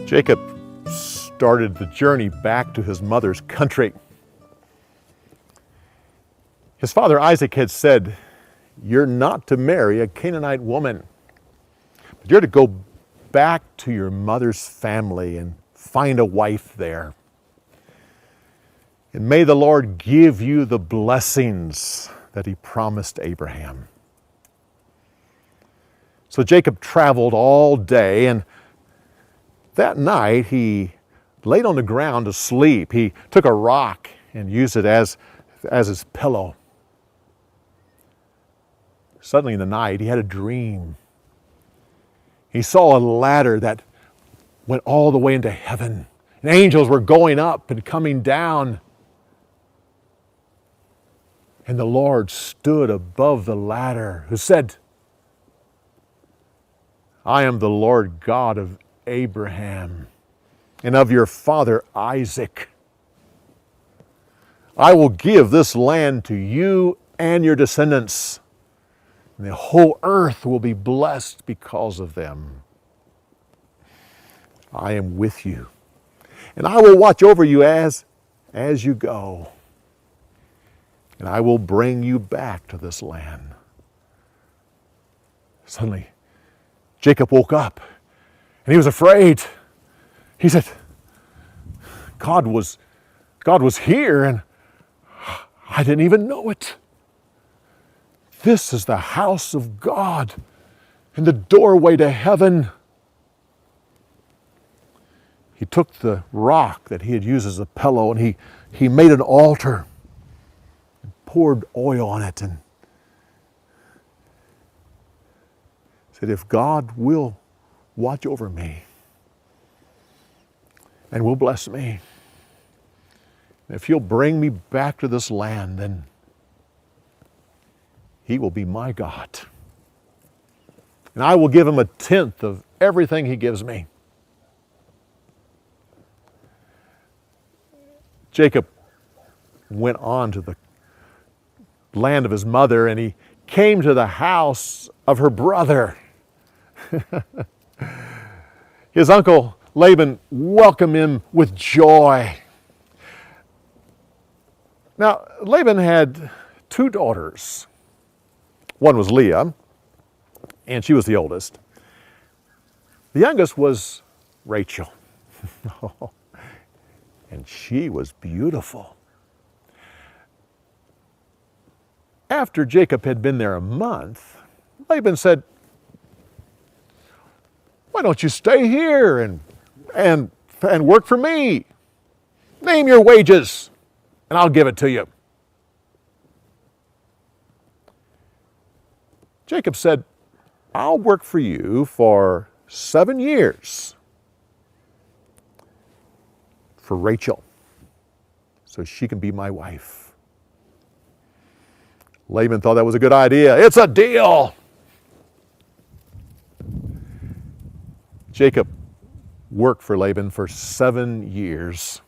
Jacob started the journey back to his mother's country. His father Isaac had said, "You're not to marry a Canaanite woman, but you're to go back to your mother's family and find a wife there. And may the Lord give you the blessings that he promised Abraham." So Jacob traveled all day, and that night he laid on the ground to sleep. He took a rock and used it as his pillow. Suddenly in the night he had a dream. He saw a ladder that went all the way into heaven, and angels were going up and coming down. And the Lord stood above the ladder, who said, "I am the Lord God of Abraham and of your father Isaac. I will give this land to you and your descendants, and the whole earth will be blessed because of them. I am with you, and I will watch over you as you go, and I will bring you back to this land." Suddenly, Jacob woke up, and he was afraid. He said, God was here, and I didn't even know it. This is the house of God and the doorway to heaven. He took the rock that he had used as a pillow, and he made an altar and poured oil on it and said, "If God will watch over me and will bless me, if he'll bring me back to this land, then he will be my God. And I will give him 1/10 of everything he gives me." Jacob went on to the land of his mother, and he came to the house of her brother. His uncle Laban welcomed him with joy. Now, Laban had 2 daughters. One was Leah, and she was the oldest. The youngest was Rachel. And she was beautiful. After Jacob had been there a month, Laban said, "Why don't you stay here and work for me? Name your wages, and I'll give it to you." Jacob said, "I'll work for you for 7 years for Rachel, so she can be my wife." Laban thought that was a good idea. "It's a deal." Jacob worked for Laban for 7 years.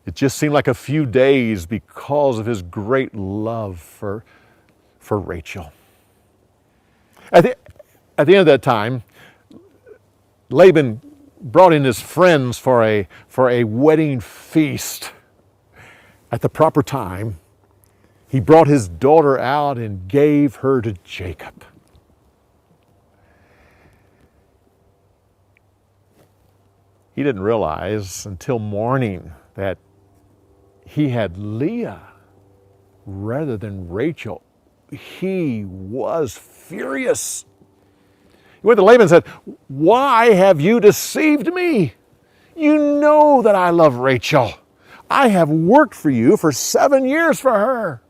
It just seemed like a few days because of his great love for Rachel. At the end of that time, Laban brought in his friends for a wedding feast. At the proper time, he brought his daughter out and gave her to Jacob. He didn't realize until morning that he had Leah rather than Rachel. He was furious. He went to Laban and said, "Why have you deceived me? You know that I love Rachel. I have worked for you for 7 years for her."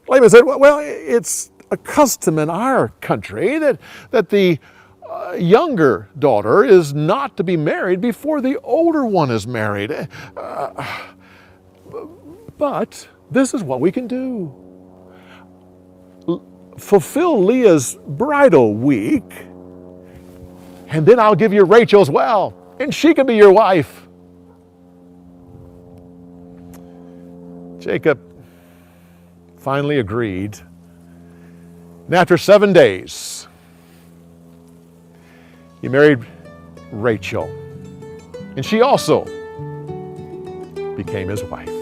Laban said, "Well, it's a custom in our country that the younger daughter is not to be married before the older one is married. But this is what we can do. Fulfill Leah's bridal week, and then I'll give you Rachel as well, and she can be your wife. Jacob finally agreed. And after 7 days, he married Rachel, and she also became his wife.